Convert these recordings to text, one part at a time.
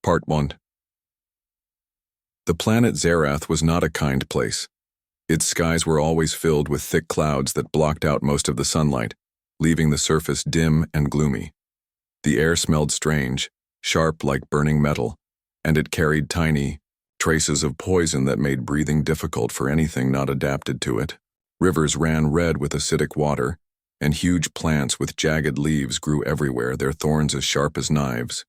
Part 1. The planet Zerath was not a kind place. Its skies were always filled with thick clouds that blocked out most of the sunlight, leaving the surface dim and gloomy. The air smelled strange, sharp like burning metal, and it carried tiny traces of poison that made breathing difficult for anything not adapted to it. Rivers ran red with acidic water, and huge plants with jagged leaves grew everywhere, their thorns as sharp as knives.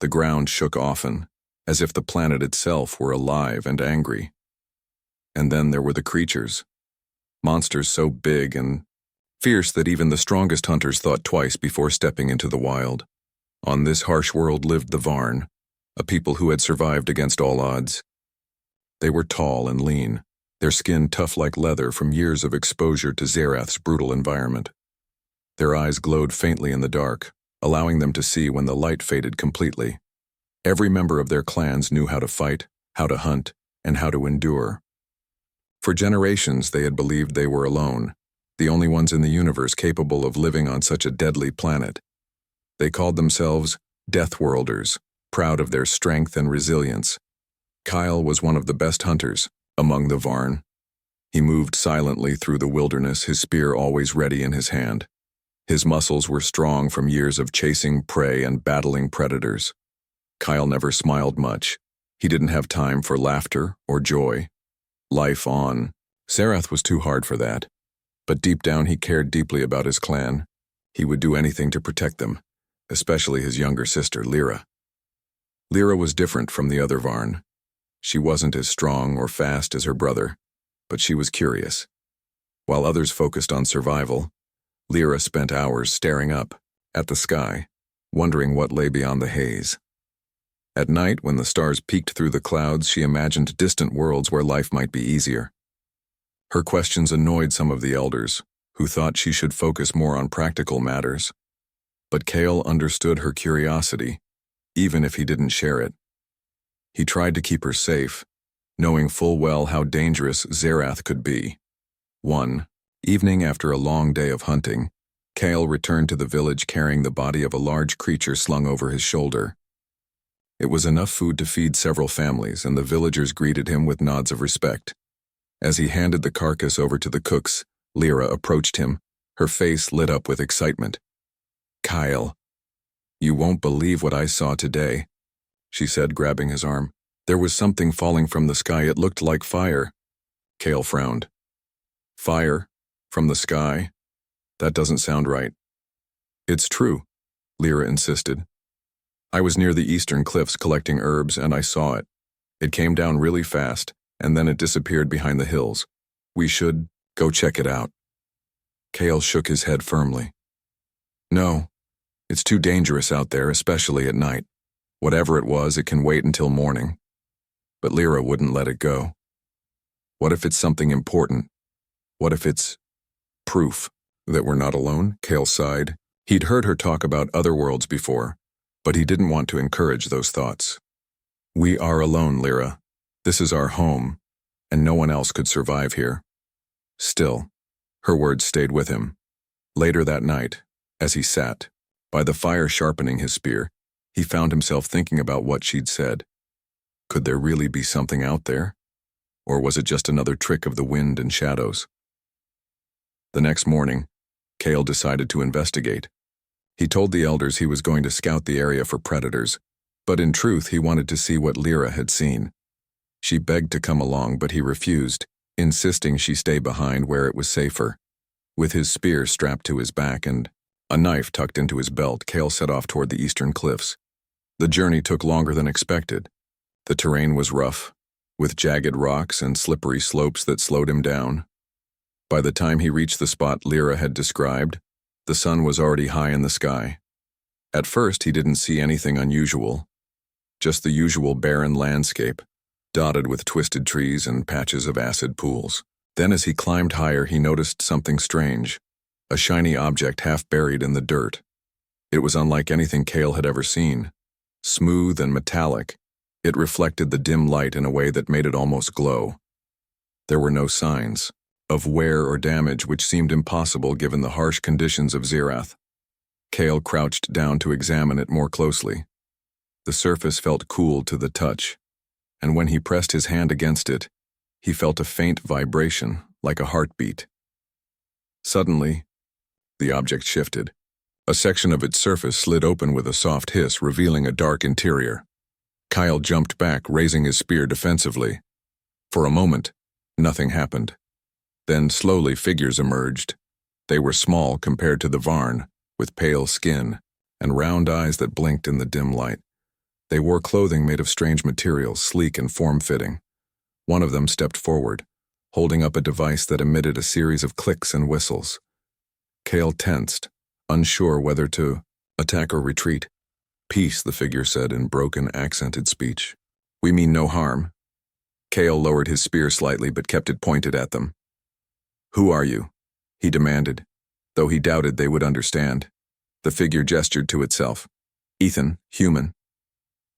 The ground shook often, as if the planet itself were alive and angry. And then there were the creatures, monsters so big and fierce that even the strongest hunters thought twice before stepping into the wild. On this harsh world lived the Varn, a people who had survived against all odds. They were tall and lean, their skin tough like leather from years of exposure to Zerath's brutal environment. Their eyes glowed faintly in the dark, allowing them to see when the light faded completely. Every member of their clans knew how to fight, how to hunt, and how to endure. For generations they had believed they were alone, the only ones in the universe capable of living on such a deadly planet. They called themselves Deathworlders, proud of their strength and resilience. Kyle was one of the best hunters among the Varn. He moved silently through the wilderness, his spear always ready in his hand. His muscles were strong from years of chasing prey and battling predators. Kyle never smiled much. He didn't have time for laughter or joy. Life on Zerath was too hard for that. But deep down he cared deeply about his clan. He would do anything to protect them, especially his younger sister, Lyra. Lyra was different from the other Varn. She wasn't as strong or fast as her brother, but she was curious. While others focused on survival, Lyra spent hours staring up at the sky, wondering what lay beyond the haze. At night, when the stars peeked through the clouds, she imagined distant worlds where life might be easier. Her questions annoyed some of the elders, who thought she should focus more on practical matters. But Kale understood her curiosity, even if he didn't share it. He tried to keep her safe, knowing full well how dangerous Zerath could be. One evening after a long day of hunting, Kale returned to the village carrying the body of a large creature slung over his shoulder. It was enough food to feed several families, and the villagers greeted him with nods of respect. As he handed the carcass over to the cooks, Lyra approached him, her face lit up with excitement. "Kyle, you won't believe what I saw today," she said, grabbing his arm. "There was something falling from the sky. It looked like fire." Kale frowned. "Fire? From the sky? That doesn't sound right." "It's true," Lyra insisted. "I was near the eastern cliffs collecting herbs, and I saw it. It came down really fast, and then it disappeared behind the hills. We should go check it out." Kale shook his head firmly. "No, it's too dangerous out there, especially at night. Whatever it was, it can wait until morning." But Lyra wouldn't let it go. "What if it's something important? What if it's proof that we're not alone?" Kale sighed. He'd heard her talk about other worlds before, but he didn't want to encourage those thoughts. "We are alone, Lyra. This is our home, and no one else could survive here." Still, her words stayed with him. Later that night, as he sat, by the fire sharpening his spear, he found himself thinking about what she'd said. Could there really be something out there? Or was it just another trick of the wind and shadows? The next morning, Kale decided to investigate. He told the elders he was going to scout the area for predators, but in truth he wanted to see what Lyra had seen. She begged to come along, but he refused, insisting she stay behind where it was safer. With his spear strapped to his back and a knife tucked into his belt, Kale set off toward the eastern cliffs. The journey took longer than expected. The terrain was rough, with jagged rocks and slippery slopes that slowed him down. By the time he reached the spot Lyra had described, the sun was already high in the sky. At first he didn't see anything unusual, just the usual barren landscape, dotted with twisted trees and patches of acid pools. Then as he climbed higher he noticed something strange, a shiny object half buried in the dirt. It was unlike anything Kale had ever seen. Smooth and metallic, it reflected the dim light in a way that made it almost glow. There were no signs of wear or damage, which seemed impossible given the harsh conditions of Zerath. Kale crouched down to examine it more closely. The surface felt cool to the touch, and when he pressed his hand against it, he felt a faint vibration, like a heartbeat. Suddenly, the object shifted. A section of its surface slid open with a soft hiss, revealing a dark interior. Kyle jumped back, raising his spear defensively. For a moment, nothing happened. Then slowly figures emerged. They were small compared to the Varn, with pale skin and round eyes that blinked in the dim light. They wore clothing made of strange materials, sleek and form-fitting. One of them stepped forward, holding up a device that emitted a series of clicks and whistles. Kale tensed, unsure whether to attack or retreat. "Peace," the figure said in broken, accented speech. "We mean no harm." Kale lowered his spear slightly but kept it pointed at them. "Who are you?" he demanded, though he doubted they would understand. The figure gestured to itself. "Ethan, human."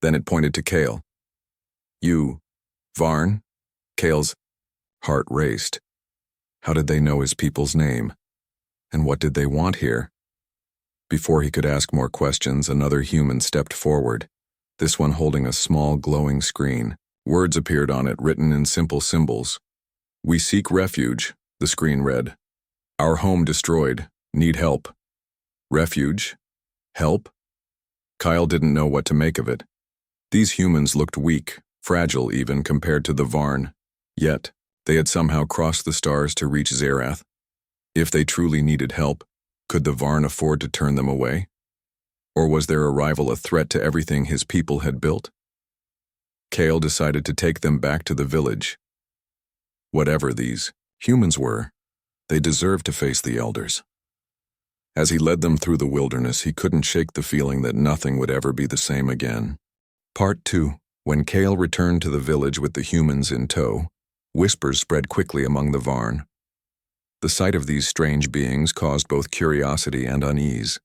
Then it pointed to Kale. "You, Varn?" Kale's heart raced. How did they know his people's name? And what did they want here? Before he could ask more questions, another human stepped forward, this one holding a small glowing screen. Words appeared on it, written in simple symbols. "We seek refuge," the screen read. "Our home destroyed. Need help." Refuge? Help? Kyle didn't know what to make of it. These humans looked weak, fragile even compared to the Varn. Yet, they had somehow crossed the stars to reach Zerath. If they truly needed help, could the Varn afford to turn them away? Or was their arrival a threat to everything his people had built? Kale decided to take them back to the village. Whatever these humans were, they deserved to face the elders. As he led them through the wilderness, he couldn't shake the feeling that nothing would ever be the same again. Part 2. When Kale returned to the village with the humans in tow, whispers spread quickly among the Varn. The sight of these strange beings caused both curiosity and unease.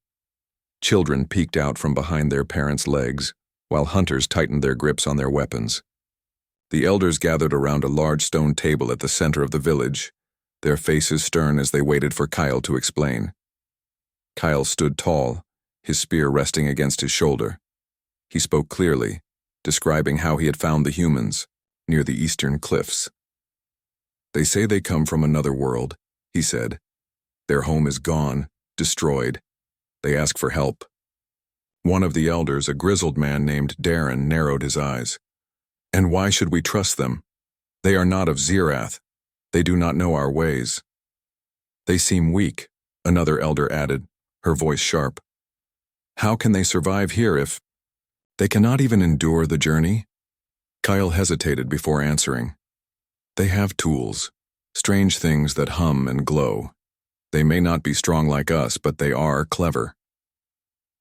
Children peeked out from behind their parents' legs, while hunters tightened their grips on their weapons. The elders gathered around a large stone table at the center of the village, their faces stern as they waited for Kyle to explain. Kyle stood tall, his spear resting against his shoulder. He spoke clearly, describing how he had found the humans, near the eastern cliffs. "They say they come from another world," he said. "Their home is gone, destroyed. They ask for help." One of the elders, a grizzled man named Darren, narrowed his eyes. "And why should we trust them? They are not of Zerath. They do not know our ways." "They seem weak," another elder added, her voice sharp. "How can they survive here if they cannot even endure the journey?" Kyle hesitated before answering. "They have tools, strange things that hum and glow. They may not be strong like us, but they are clever."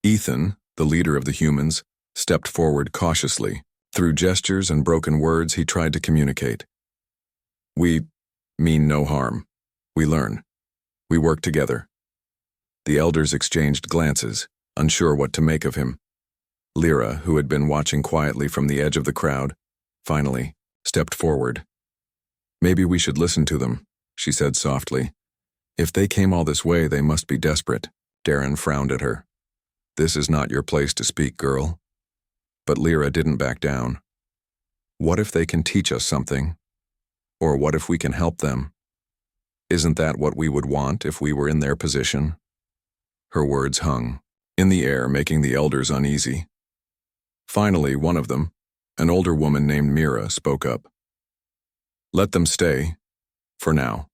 Ethan, the leader of the humans, stepped forward cautiously. Through gestures and broken words, he tried to communicate. "We mean no harm. We learn. We work together." The elders exchanged glances, unsure what to make of him. Lyra, who had been watching quietly from the edge of the crowd, finally stepped forward. "Maybe we should listen to them," she said softly. "If they came all this way, they must be desperate." Darren frowned at her. "This is not your place to speak, girl." But Lyra didn't back down. "What if they can teach us something? Or what if we can help them? Isn't that what we would want if we were in their position?" Her words hung in the air, making the elders uneasy. Finally, one of them, an older woman named Mira, spoke up. "Let them stay, for now.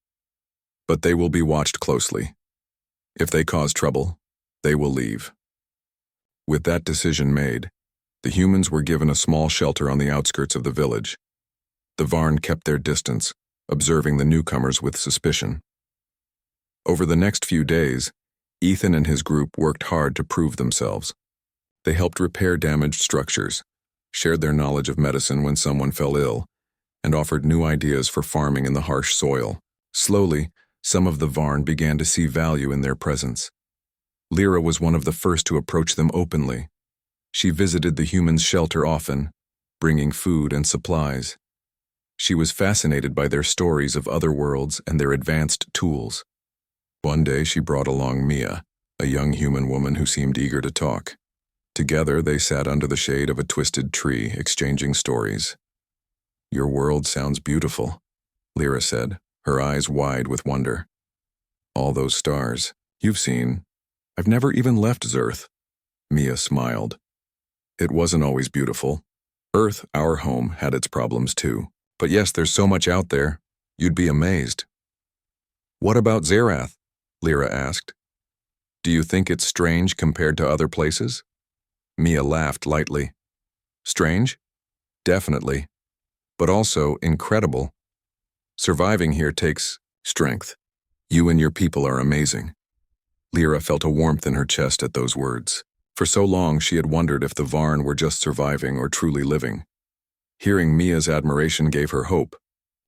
But they will be watched closely. If they cause trouble, they will leave." With that decision made, the humans were given a small shelter on the outskirts of the village. The Varn kept their distance, observing the newcomers with suspicion. Over the next few days, Ethan and his group worked hard to prove themselves. They helped repair damaged structures, shared their knowledge of medicine when someone fell ill, and offered new ideas for farming in the harsh soil. Slowly, some of the Varn began to see value in their presence. Lyra was one of the first to approach them openly. She visited the humans' shelter often, bringing food and supplies. She was fascinated by their stories of other worlds and their advanced tools. One day she brought along Mia, a young human woman who seemed eager to talk. Together they sat under the shade of a twisted tree, exchanging stories. "Your world sounds beautiful," Lyra said, her eyes wide with wonder. "All those stars. You've seen. I've never even left Earth." Mia smiled. "It wasn't always beautiful. Earth, our home, had its problems too. But yes, there's so much out there. You'd be amazed." "What about Zerath?" Lyra asked. "Do you think it's strange compared to other places?" Mia laughed lightly. "Strange? Definitely. But also incredible. Surviving here takes strength. You and your people are amazing." Lyra felt a warmth in her chest at those words. For so long she had wondered if the Varn were just surviving or truly living. Hearing Mia's admiration gave her hope.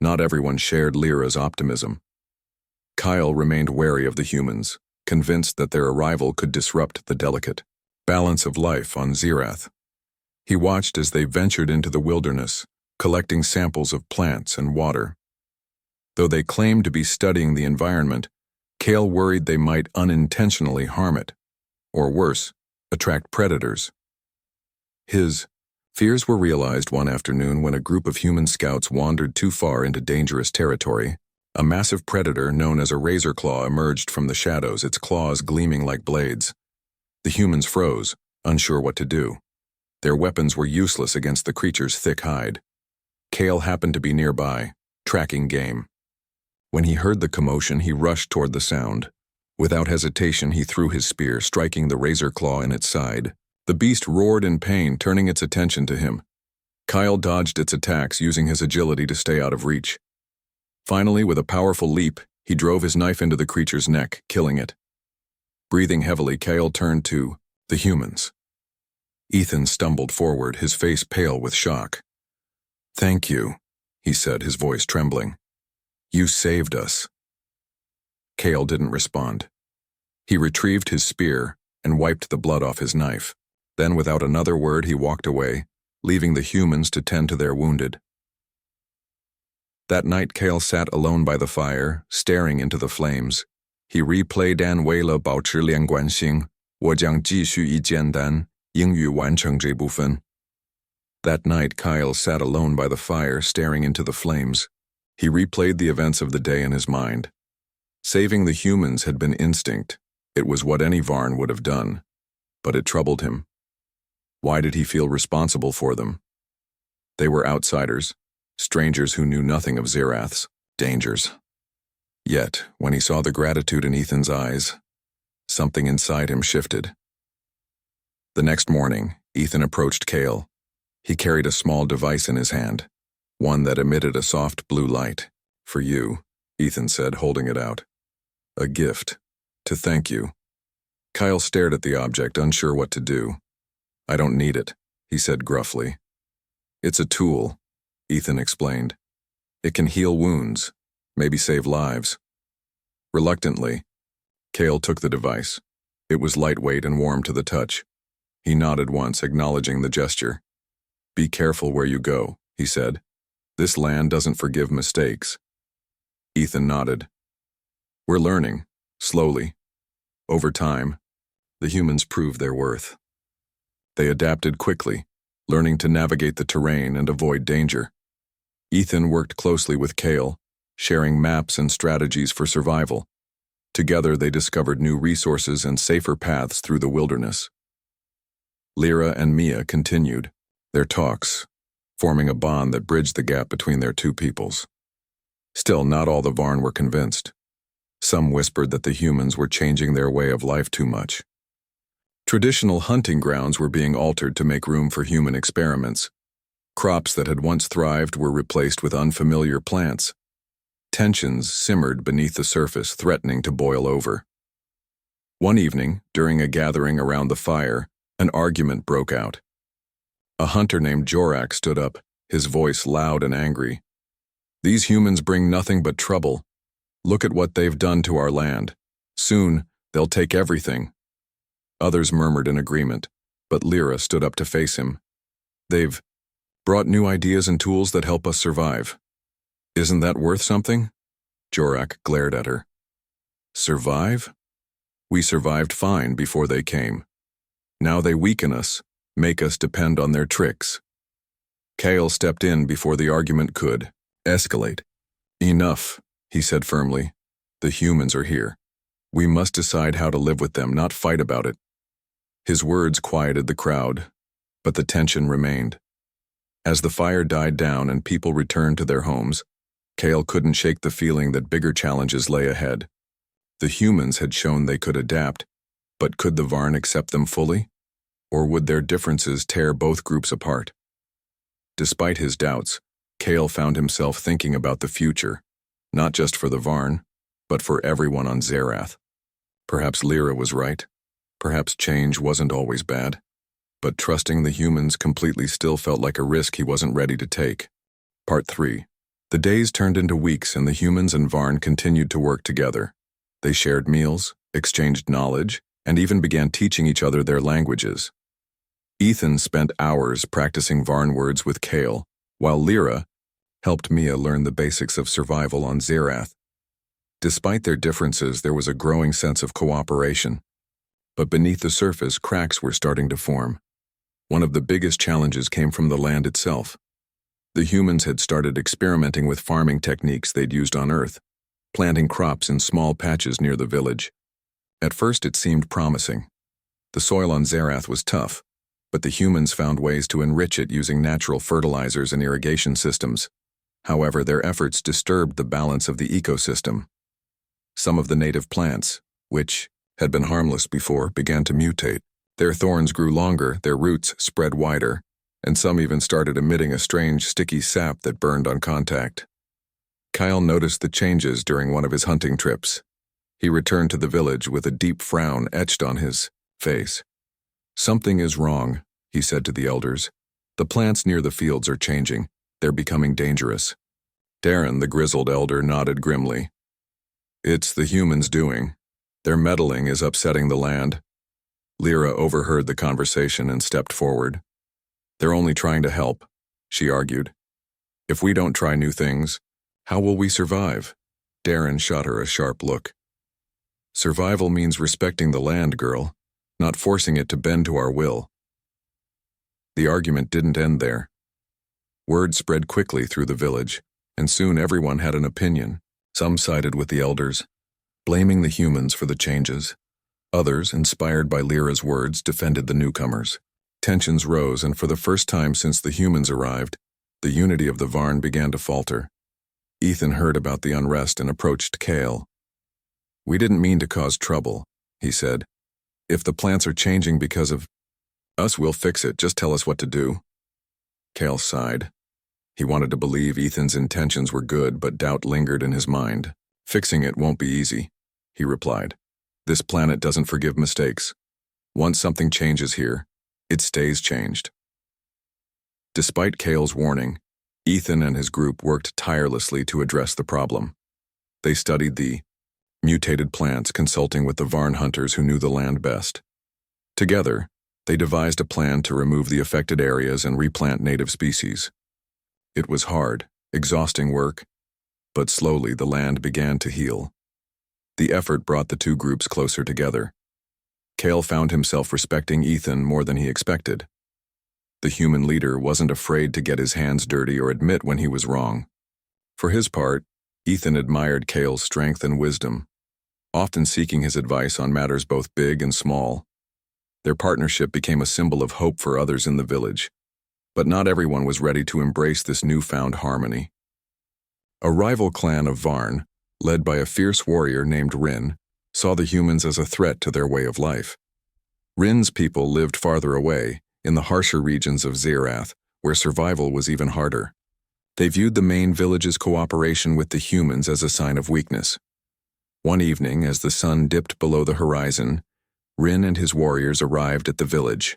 Not everyone shared Lyra's optimism. Kyle remained wary of the humans, convinced that their arrival could disrupt the delicate balance of life on Zerath. He watched as they ventured into the wilderness, collecting samples of plants and water. Though they claimed to be studying the environment, Kale worried they might unintentionally harm it, or worse, attract predators. His fears were realized one afternoon when a group of human scouts wandered too far into dangerous territory. A massive predator known as a razor claw emerged from the shadows, its claws gleaming like blades. The humans froze, unsure what to do. Their weapons were useless against the creature's thick hide. Kale happened to be nearby, tracking game. When he heard the commotion, he rushed toward the sound. Without hesitation, he threw his spear, striking the razor claw in its side. The beast roared in pain, turning its attention to him. Kyle dodged its attacks, using his agility to stay out of reach. Finally, with a powerful leap, he drove his knife into the creature's neck, killing it. Breathing heavily, Kale turned to the humans. Ethan stumbled forward, his face pale with shock. "Thank you," he said, his voice trembling. "You saved us." Kale didn't respond. He retrieved his spear and wiped the blood off his knife. Then, without another word, he walked away, leaving the humans to tend to their wounded. That night, Kale sat alone by the fire, staring into the flames. He replayed "为了保持连贯性，我将继续以简单英语完成这部分." That night, Kyle sat alone by the fire, staring into the flames. He replayed the events of the day in his mind. Saving the humans had been instinct. It was what any Varn would have done. But it troubled him. Why did he feel responsible for them? They were outsiders, strangers who knew nothing of Zerath's dangers. Yet, when he saw the gratitude in Ethan's eyes, something inside him shifted. The next morning, Ethan approached Kale. He carried a small device in his hand, one that emitted a soft blue light. "For you," Ethan said, holding it out. "A gift. To thank you." Kyle stared at the object, unsure what to do. "I don't need it," he said gruffly. "It's a tool," Ethan explained. "It can heal wounds, maybe save lives." Reluctantly, Kale took the device. It was lightweight and warm to the touch. He nodded once, acknowledging the gesture. "Be careful where you go," he said. "This land doesn't forgive mistakes." Ethan nodded. "We're learning, slowly. Over time, the humans proved their worth. They adapted quickly, learning to navigate the terrain and avoid danger. Ethan worked closely with Kale, sharing maps and strategies for survival. Together they discovered new resources and safer paths through the wilderness. Lyra and Mia continued their talks, forming a bond that bridged the gap between their two peoples. Still, not all the Varn were convinced. Some whispered that the humans were changing their way of life too much. Traditional hunting grounds were being altered to make room for human experiments. Crops that had once thrived were replaced with unfamiliar plants. Tensions simmered beneath the surface, threatening to boil over. One evening, during a gathering around the fire, an argument broke out. A hunter named Jorak stood up, his voice loud and angry. "These humans bring nothing but trouble. Look at what they've done to our land. Soon, they'll take everything." Others murmured in agreement, but Lyra stood up to face him. "They've brought new ideas and tools that help us survive. Isn't that worth something?" Jorak glared at her. "Survive? We survived fine before they came. Now they weaken us, make us depend on their tricks. Kale stepped in before the argument could escalate. Enough, he said firmly. The humans are here. We must decide how to live with them, not fight about it. His words quieted the crowd, but the tension remained. As the fire died down and people returned to their homes, Kale couldn't shake the feeling that bigger challenges lay ahead. The humans had shown they could adapt, but could the Varn accept them fully? Or would their differences tear both groups apart? Despite his doubts, Kale found himself thinking about the future, not just for the Varn, but for everyone on Zerath. Perhaps Lyra was right. Perhaps change wasn't always bad. But trusting the humans completely still felt like a risk he wasn't ready to take. Part 3. The days turned into weeks and the humans and Varn continued to work together. They shared meals, exchanged knowledge, and even began teaching each other their languages. Ethan spent hours practicing Varn words with Kale, while Lyra helped Mia learn the basics of survival on Zerath. Despite their differences, there was a growing sense of cooperation. But beneath the surface, cracks were starting to form. One of the biggest challenges came from the land itself. The humans had started experimenting with farming techniques they'd used on Earth, planting crops in small patches near the village. At first it seemed promising. The soil on Zerath was tough, but the humans found ways to enrich it using natural fertilizers and irrigation systems. However, their efforts disturbed the balance of the ecosystem. Some of the native plants, which had been harmless before, began to mutate. Their thorns grew longer, their roots spread wider, and some even started emitting a strange, sticky sap that burned on contact. Kyle noticed the changes during one of his hunting trips. He returned to the village with a deep frown etched on his face. "Something is wrong," he said to the elders. "The plants near the fields are changing. They're becoming dangerous." Darren, the grizzled elder, nodded grimly. "It's the humans' doing. Their meddling is upsetting the land." Lyra overheard the conversation and stepped forward. "They're only trying to help," she argued. "If we don't try new things, how will we survive?" Darren shot her a sharp look. "Survival means respecting the land, girl, not forcing it to bend to our will." The argument didn't end there. Word spread quickly through the village, and soon everyone had an opinion. Some sided with the elders, blaming the humans for the changes. Others, inspired by Lyra's words, defended the newcomers. Tensions rose, and for the first time since the humans arrived, the unity of the Varn began to falter. Ethan heard about the unrest and approached Kale. "We didn't mean to cause trouble," he said. "If the plants are changing because of us, we'll fix it. Just tell us what to do." Kale sighed. He wanted to believe Ethan's intentions were good, but doubt lingered in his mind. "Fixing it won't be easy," he replied. "This planet doesn't forgive mistakes. Once something changes here, it stays changed." Despite Kale's warning, Ethan and his group worked tirelessly to address the problem. They studied the mutated plants, consulting with the Varn hunters who knew the land best. Together, they devised a plan to remove the affected areas and replant native species. It was hard, exhausting work, but slowly the land began to heal. The effort brought the two groups closer together. Kale found himself respecting Ethan more than he expected. The human leader wasn't afraid to get his hands dirty or admit when he was wrong. For his part, Ethan admired Kale's strength and wisdom, often seeking his advice on matters both big and small. Their partnership became a symbol of hope for others in the village. But not everyone was ready to embrace this newfound harmony. A rival clan of Varn, led by a fierce warrior named Rin, saw the humans as a threat to their way of life. Rin's people lived farther away, in the harsher regions of Zerath, where survival was even harder. They viewed the main village's cooperation with the humans as a sign of weakness. One evening, as the sun dipped below the horizon, Rin and his warriors arrived at the village.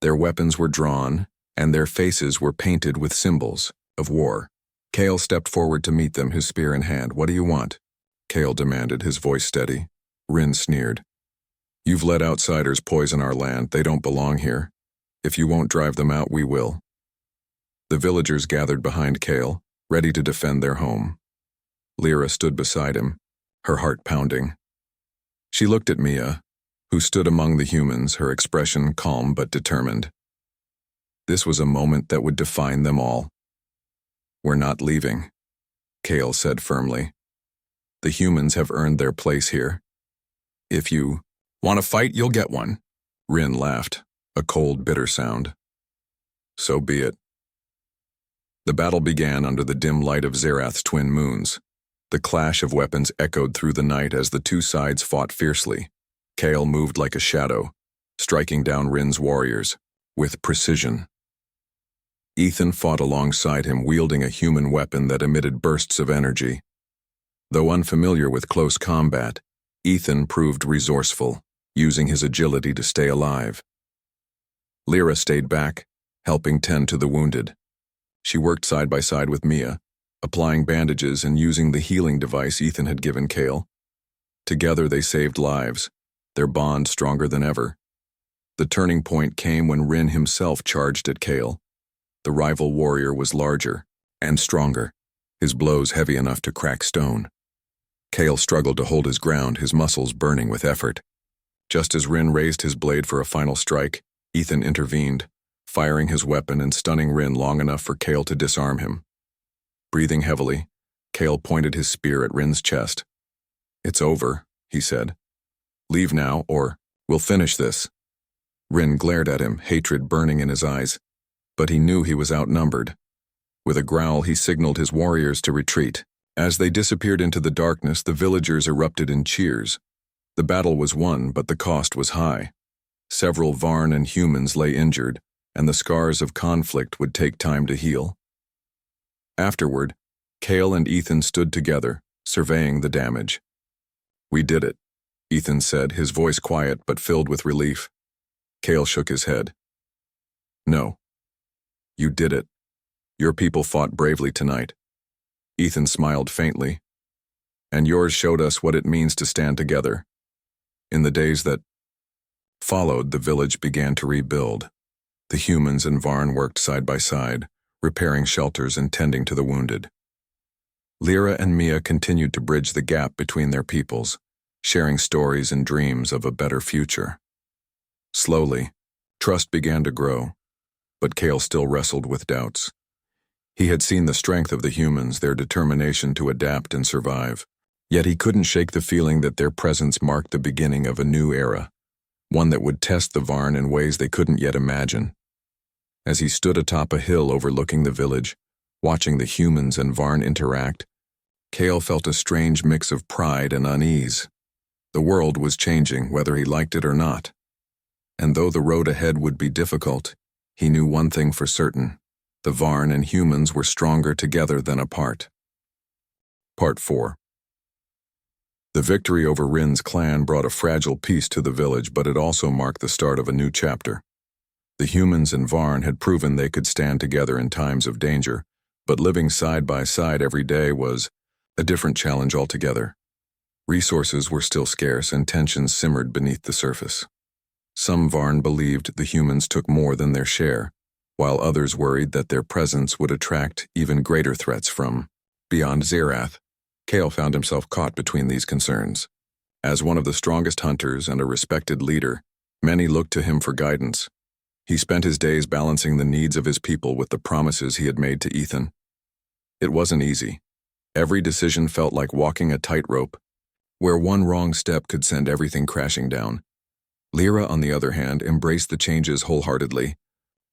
Their weapons were drawn, and their faces were painted with symbols of war. Kale stepped forward to meet them, his spear in hand. "What do you want?" Kale demanded, his voice steady. Rin sneered. "You've let outsiders poison our land. They don't belong here. If you won't drive them out, we will." The villagers gathered behind Kale, ready to defend their home. Lyra stood beside him, her heart pounding. She looked at Mia, who stood among the humans, her expression calm but determined. This was a moment that would define them all. "We're not leaving," Kale said firmly. "The humans have earned their place here. If you want to fight, you'll get one." Rin laughed, a cold, bitter sound. "So be it." The battle began under the dim light of Zerath's twin moons. The clash of weapons echoed through the night as the two sides fought fiercely. Kale moved like a shadow, striking down Rin's warriors, with precision. Ethan fought alongside him, wielding a human weapon that emitted bursts of energy. Though unfamiliar with close combat, Ethan proved resourceful, using his agility to stay alive. Lyra stayed back, helping tend to the wounded. She worked side by side with Mia, applying bandages and using the healing device Ethan had given Kale. Together they saved lives, their bond stronger than ever. The turning point came when Rin himself charged at Kale. The rival warrior was larger and stronger, his blows heavy enough to crack stone. Kale struggled to hold his ground, his muscles burning with effort. Just as Rin raised his blade for a final strike, Ethan intervened, firing his weapon and stunning Rin long enough for Kale to disarm him. Breathing heavily, Kale pointed his spear at Rin's chest. "It's over," he said. "Leave now, or we'll finish this." Rin glared at him, hatred burning in his eyes, but he knew he was outnumbered. With a growl, he signaled his warriors to retreat. As they disappeared into the darkness, the villagers erupted in cheers. The battle was won, but the cost was high. Several Varn and humans lay injured, and the scars of conflict would take time to heal. Afterward, Kale and Ethan stood together, surveying the damage. "We did it," Ethan said, his voice quiet but filled with relief. Kale shook his head. "No. You did it. Your people fought bravely tonight." Ethan smiled faintly. "And yours showed us what it means to stand together." In the days that followed, the village began to rebuild. The humans and Varn worked side by side, repairing shelters and tending to the wounded. Lyra and Mia continued to bridge the gap between their peoples, sharing stories and dreams of a better future. Slowly, trust began to grow, but Kale still wrestled with doubts. He had seen the strength of the humans, their determination to adapt and survive, yet he couldn't shake the feeling that their presence marked the beginning of a new era, one that would test the Varn in ways they couldn't yet imagine. As he stood atop a hill overlooking the village, watching the humans and Varn interact, Kale felt a strange mix of pride and unease. The world was changing, whether he liked it or not. And though the road ahead would be difficult, he knew one thing for certain: the Varn and humans were stronger together than apart. Part 4. The victory over Rin's clan brought a fragile peace to the village, but it also marked the start of a new chapter. The humans and Varn had proven they could stand together in times of danger, but living side by side every day was a different challenge altogether. Resources were still scarce and tensions simmered beneath the surface. Some Varn believed the humans took more than their share, while others worried that their presence would attract even greater threats from beyond Zerath. Kale found himself caught between these concerns. As one of the strongest hunters and a respected leader, many looked to him for guidance. He spent his days balancing the needs of his people with the promises he had made to Ethan. It wasn't easy. Every decision felt like walking a tightrope, where one wrong step could send everything crashing down. Lyra, on the other hand, embraced the changes wholeheartedly.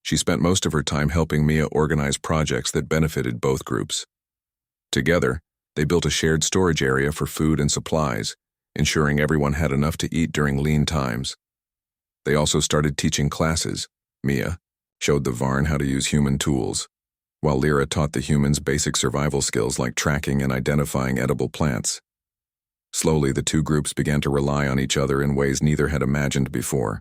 She spent most of her time helping Mia organize projects that benefited both groups. Together, they built a shared storage area for food and supplies, ensuring everyone had enough to eat during lean times. They also started teaching classes. Mia showed the Varn how to use human tools, while Lyra taught the humans basic survival skills like tracking and identifying edible plants. Slowly, the two groups began to rely on each other in ways neither had imagined before.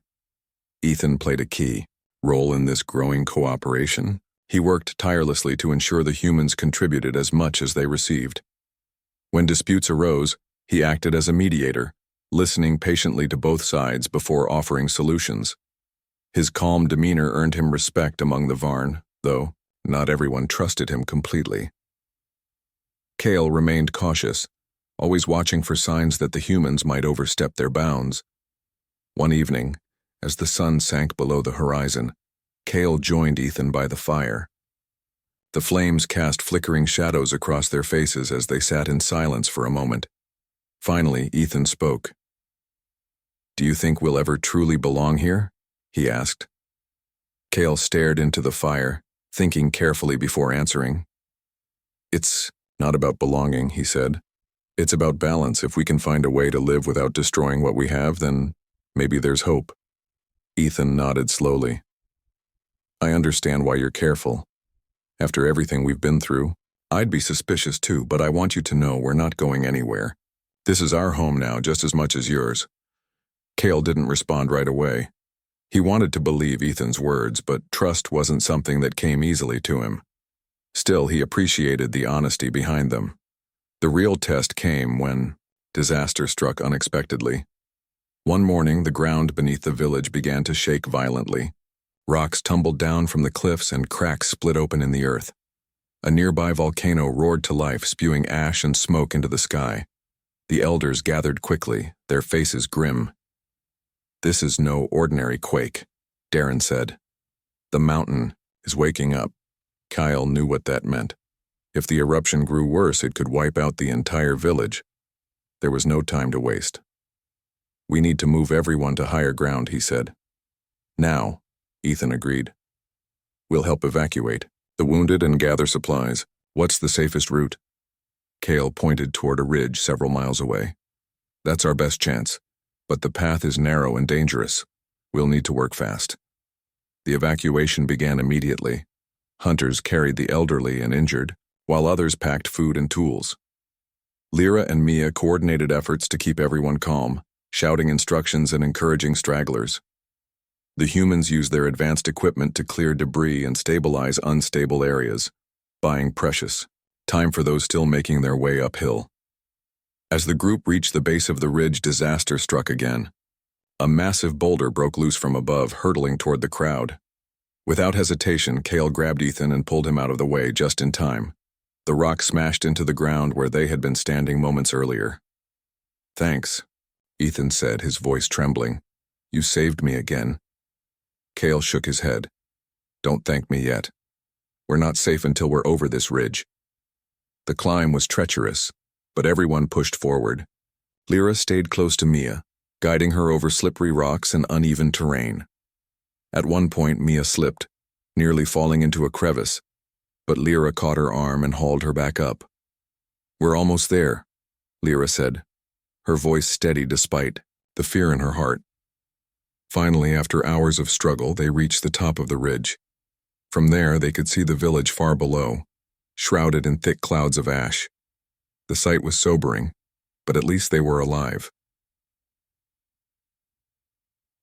Ethan played a key role in this growing cooperation. He worked tirelessly to ensure the humans contributed as much as they received. When disputes arose, he acted as a mediator, listening patiently to both sides before offering solutions. His calm demeanor earned him respect among the Varn, though not everyone trusted him completely. Kale remained cautious, always watching for signs that the humans might overstep their bounds. One evening, as the sun sank below the horizon, Cale joined Ethan by the fire. The flames cast flickering shadows across their faces as they sat in silence for a moment. Finally, Ethan spoke. "Do you think we'll ever truly belong here?" he asked. Cale stared into the fire, thinking carefully before answering. "It's not about belonging," he said. "It's about balance. If we can find a way to live without destroying what we have, then maybe there's hope." Ethan nodded slowly. "I understand why you're careful. After everything we've been through, I'd be suspicious too, but I want you to know we're not going anywhere. This is our home now just as much as yours." Cale didn't respond right away. He wanted to believe Ethan's words, but trust wasn't something that came easily to him. Still, he appreciated the honesty behind them. The real test came when disaster struck unexpectedly. One morning, the ground beneath the village began to shake violently. Rocks tumbled down from the cliffs and cracks split open in the earth. A nearby volcano roared to life, spewing ash and smoke into the sky. The elders gathered quickly, their faces grim. "This is no ordinary quake," Darren said. "The mountain is waking up." Kyle knew what that meant. If the eruption grew worse, it could wipe out the entire village. There was no time to waste. "We need to move everyone to higher ground," he said. "Now," Ethan agreed. "We'll help evacuate the wounded and gather supplies. What's the safest route?" Cale pointed toward a ridge several miles away. "That's our best chance, but the path is narrow and dangerous. We'll need to work fast." The evacuation began immediately. Hunters carried the elderly and injured, while others packed food and tools. Lyra and Mia coordinated efforts to keep everyone calm, shouting instructions and encouraging stragglers. The humans used their advanced equipment to clear debris and stabilize unstable areas, buying precious time for those still making their way uphill. As the group reached the base of the ridge, disaster struck again. A massive boulder broke loose from above, hurtling toward the crowd. Without hesitation, Cale grabbed Ethan and pulled him out of the way just in time. The rock smashed into the ground where they had been standing moments earlier. "Thanks," Ethan said, his voice trembling. "You saved me again." Cale shook his head. "Don't thank me yet. We're not safe until we're over this ridge." The climb was treacherous, but everyone pushed forward. Lyra stayed close to Mia, guiding her over slippery rocks and uneven terrain. At one point, Mia slipped, nearly falling into a crevice, but Lyra caught her arm and hauled her back up. "We're almost there," Lyra said, her voice steady despite the fear in her heart. Finally, after hours of struggle, they reached the top of the ridge. From there, they could see the village far below, shrouded in thick clouds of ash. The sight was sobering, but at least they were alive.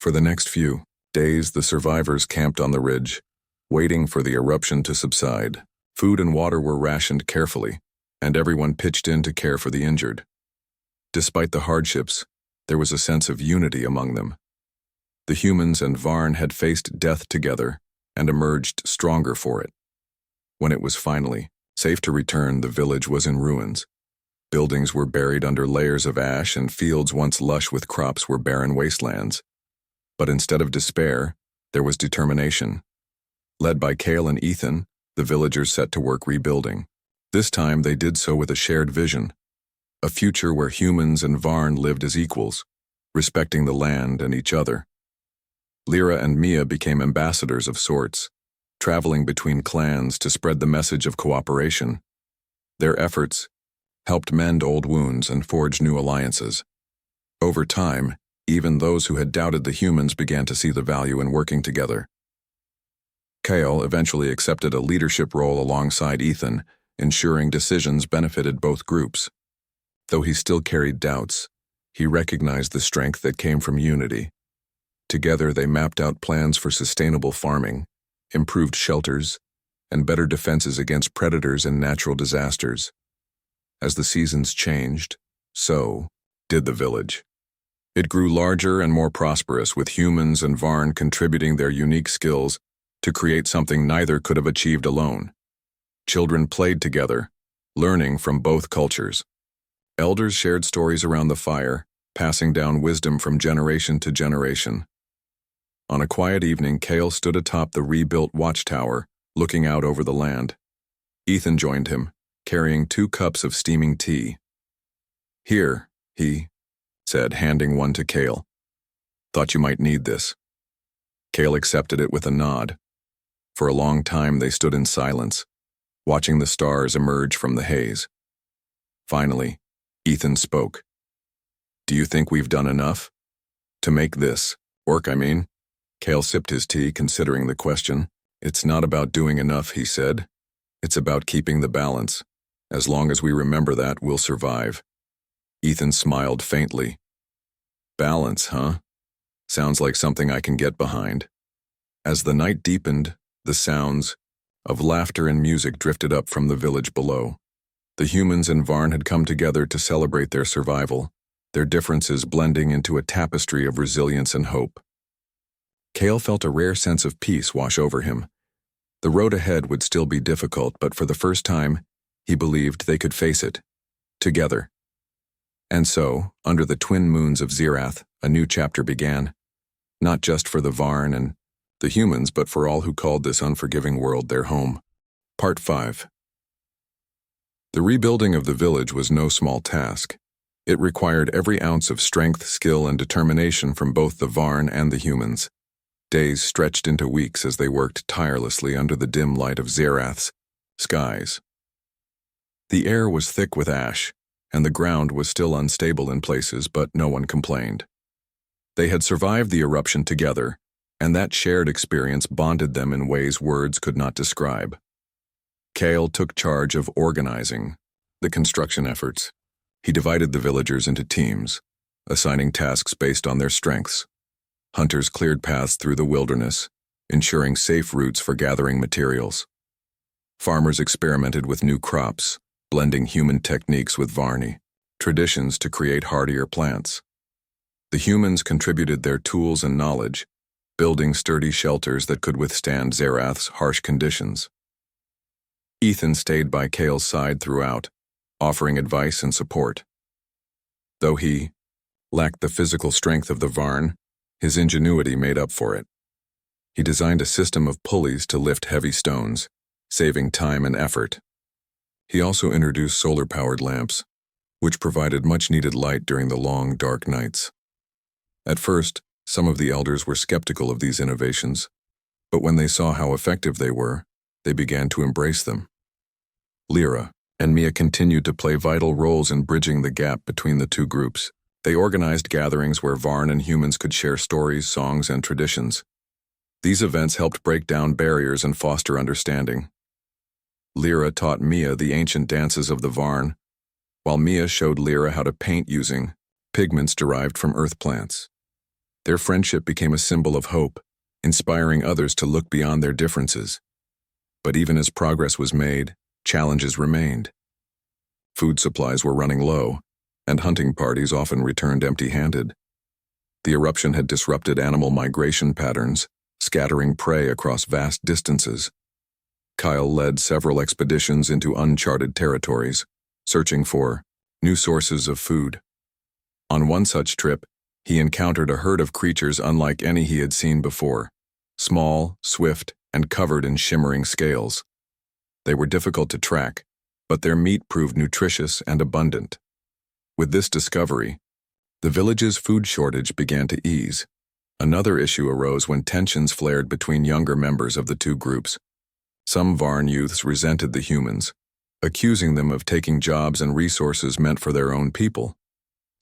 For the next few days, the survivors camped on the ridge, waiting for the eruption to subside. Food and water were rationed carefully, and everyone pitched in to care for the injured. Despite the hardships, there was a sense of unity among them. The humans and Varn had faced death together and emerged stronger for it. When it was finally safe to return, the village was in ruins. Buildings were buried under layers of ash, and fields once lush with crops were barren wastelands. But instead of despair, there was determination. Led by Cale and Ethan, the villagers set to work rebuilding. This time they did so with a shared vision, a future where humans and Varn lived as equals, respecting the land and each other. Lyra and Mia became ambassadors of sorts, traveling between clans to spread the message of cooperation. Their efforts helped mend old wounds and forge new alliances. Over time, even those who had doubted the humans began to see the value in working together. Cale eventually accepted a leadership role alongside Ethan, ensuring decisions benefited both groups. Though he still carried doubts, he recognized the strength that came from unity. Together, they mapped out plans for sustainable farming, improved shelters, and better defenses against predators and natural disasters. As the seasons changed, so did the village. It grew larger and more prosperous, with humans and Varn contributing their unique skills to create something neither could have achieved alone. Children played together, learning from both cultures. Elders shared stories around the fire, passing down wisdom from generation to generation. On a quiet evening, Cale stood atop the rebuilt watchtower, looking out over the land. Ethan joined him, carrying 2 cups of steaming tea. "Here," he said, handing one to Cale. "Thought you might need this." Cale accepted it with a nod. For a long time they stood in silence, watching the stars emerge from the haze. Finally, Ethan spoke. "Do you think we've done enough? To make this work, I mean?" Cale sipped his tea, considering the question. "It's not about doing enough," he said. "It's about keeping the balance. As long as we remember that, we'll survive." Ethan smiled faintly. "Balance, huh? Sounds like something I can get behind." As the night deepened, the sounds of laughter and music drifted up from the village below. The humans and Varn had come together to celebrate their survival, their differences blending into a tapestry of resilience and hope. Cale felt a rare sense of peace wash over him. The road ahead would still be difficult, but for the first time, he believed they could face it, together. And so, under the twin moons of Zerath, a new chapter began, not just for the Varn and the humans, but for all who called this unforgiving world their home. Part 5. The rebuilding of the village was no small task. It required every ounce of strength, skill, and determination from both the Varn and the humans. Days stretched into weeks as they worked tirelessly under the dim light of Zerath's skies. The air was thick with ash, and the ground was still unstable in places, but no one complained. They had survived the eruption together, and that shared experience bonded them in ways words could not describe. Cale took charge of organizing the construction efforts. He divided the villagers into teams, assigning tasks based on their strengths. Hunters cleared paths through the wilderness, ensuring safe routes for gathering materials. Farmers experimented with new crops, blending human techniques with Varni traditions to create hardier plants. The humans contributed their tools and knowledge, building sturdy shelters that could withstand Zerath's harsh conditions. Ethan stayed by Cale's side throughout, offering advice and support. Though he lacked the physical strength of the Varn, his ingenuity made up for it. He designed a system of pulleys to lift heavy stones, saving time and effort. He also introduced solar-powered lamps, which provided much-needed light during the long, dark nights. At first, some of the elders were skeptical of these innovations, but when they saw how effective they were, they began to embrace them. Lyra and Mia continued to play vital roles in bridging the gap between the two groups. They organized gatherings where Varn and humans could share stories, songs, and traditions. These events helped break down barriers and foster understanding. Lyra taught Mia the ancient dances of the Varn, while Mia showed Lyra how to paint using pigments derived from earth plants. Their friendship became a symbol of hope, inspiring others to look beyond their differences. But even as progress was made, challenges remained. Food supplies were running low, and hunting parties often returned empty-handed. The eruption had disrupted animal migration patterns, scattering prey across vast distances. Kyle led several expeditions into uncharted territories, searching for new sources of food. On one such trip, he encountered a herd of creatures unlike any he had seen before, small, swift, and covered in shimmering scales. They were difficult to track, but their meat proved nutritious and abundant. With this discovery, the village's food shortage began to ease. Another issue arose when tensions flared between younger members of the two groups. Some Varn youths resented the humans, accusing them of taking jobs and resources meant for their own people.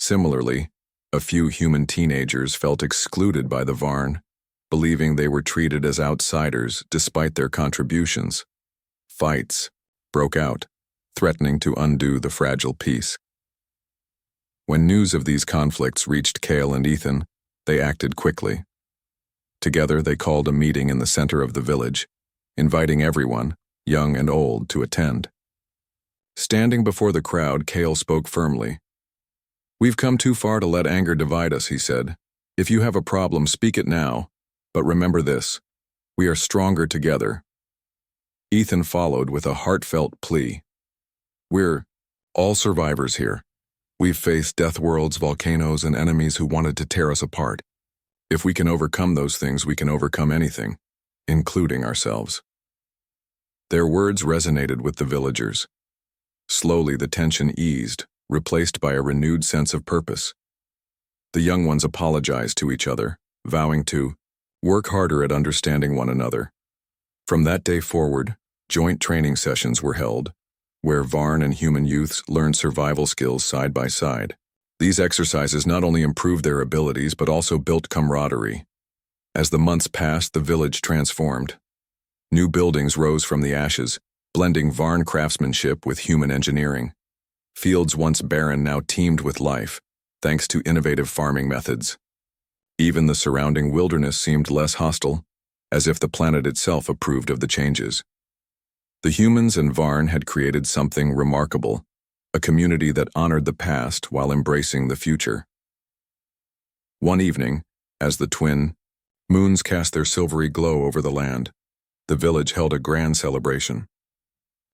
Similarly, a few human teenagers felt excluded by the Varn, believing they were treated as outsiders despite their contributions. Fights broke out, threatening to undo the fragile peace. When news of these conflicts reached Cale and Ethan, they acted quickly. Together, they called a meeting in the center of the village, inviting everyone, young and old, to attend. Standing before the crowd, Cale spoke firmly. "We've come too far to let anger divide us," he said. "If you have a problem, speak it now. But remember this, we are stronger together." Ethan followed with a heartfelt plea. "We're all survivors here. We've faced death worlds, volcanoes, and enemies who wanted to tear us apart. If we can overcome those things, we can overcome anything, including ourselves." Their words resonated with the villagers. Slowly, the tension eased, replaced by a renewed sense of purpose. The young ones apologized to each other, vowing to work harder at understanding one another. From that day forward, joint training sessions were held, where Varn and human youths learned survival skills side by side. These exercises not only improved their abilities but also built camaraderie. As the months passed, the village transformed. New buildings rose from the ashes, blending Varn craftsmanship with human engineering. Fields once barren now teemed with life, thanks to innovative farming methods. Even the surrounding wilderness seemed less hostile, as if the planet itself approved of the changes. The humans and Varn had created something remarkable, a community that honored the past while embracing the future. One evening, as the twin moons cast their silvery glow over the land, the village held a grand celebration.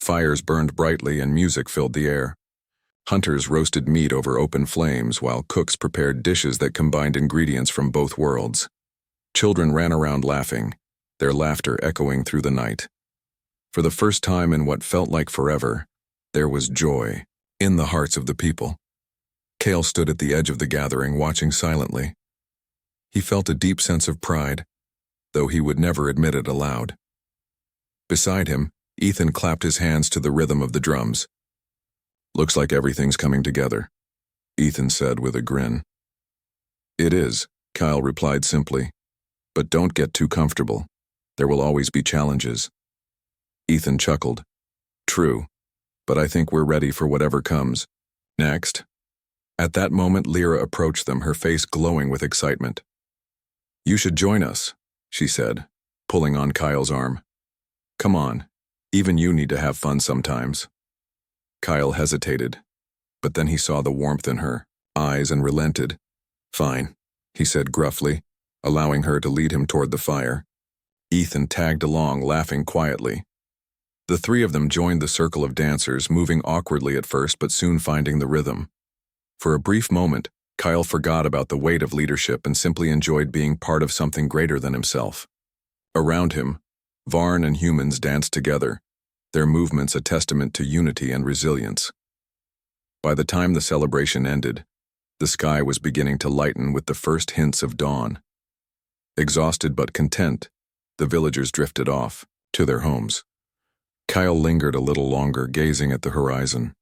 Fires burned brightly and music filled the air. Hunters roasted meat over open flames while cooks prepared dishes that combined ingredients from both worlds. Children ran around laughing, their laughter echoing through the night. For the first time in what felt like forever, there was joy in the hearts of the people. Kale stood at the edge of the gathering, watching silently. He felt a deep sense of pride, though he would never admit it aloud. Beside him, Ethan clapped his hands to the rhythm of the drums. "Looks like everything's coming together," Ethan said with a grin. "It is," Kyle replied simply. "But don't get too comfortable. There will always be challenges." Ethan chuckled. "True, but I think we're ready for whatever comes next." At that moment, Lyra approached them, her face glowing with excitement. "You should join us," she said, pulling on Kyle's arm. "Come on, even you need to have fun sometimes." Kyle hesitated, but then he saw the warmth in her eyes and relented. "Fine," he said gruffly, allowing her to lead him toward the fire. Ethan tagged along, laughing quietly. The three of them joined the circle of dancers, moving awkwardly at first but soon finding the rhythm. For a brief moment, Kyle forgot about the weight of leadership and simply enjoyed being part of something greater than himself. Around him, Varn and humans danced together, their movements a testament to unity and resilience. By the time the celebration ended, the sky was beginning to lighten with the first hints of dawn. Exhausted but content, the villagers drifted off to their homes. Kyle lingered a little longer, gazing at the horizon.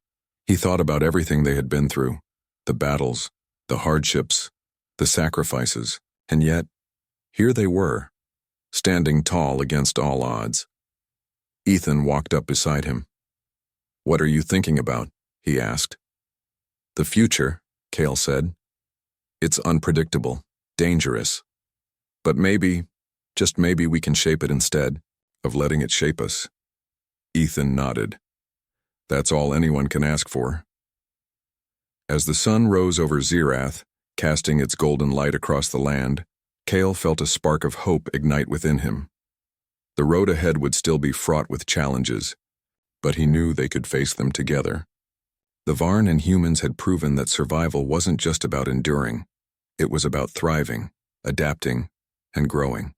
He thought about everything they had been through, the battles, the hardships, the sacrifices, and yet, here they were, standing tall against all odds. Ethan walked up beside him. "What are you thinking about?" he asked. "The future," Kale said. "It's unpredictable, dangerous. But maybe, just maybe we can shape it instead of letting it shape us." Ethan nodded. "That's all anyone can ask for." As the sun rose over Zerath, casting its golden light across the land, Kale felt a spark of hope ignite within him. The road ahead would still be fraught with challenges, but he knew they could face them together. The Varn and humans had proven that survival wasn't just about enduring. It was about thriving, adapting, and growing.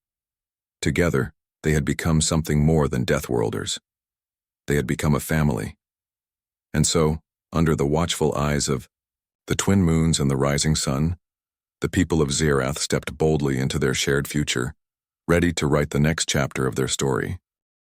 Together, they had become something more than Deathworlders. They had become a family. And so, under the watchful eyes of the twin moons and the rising sun, the people of Zerath stepped boldly into their shared future, ready to write the next chapter of their story.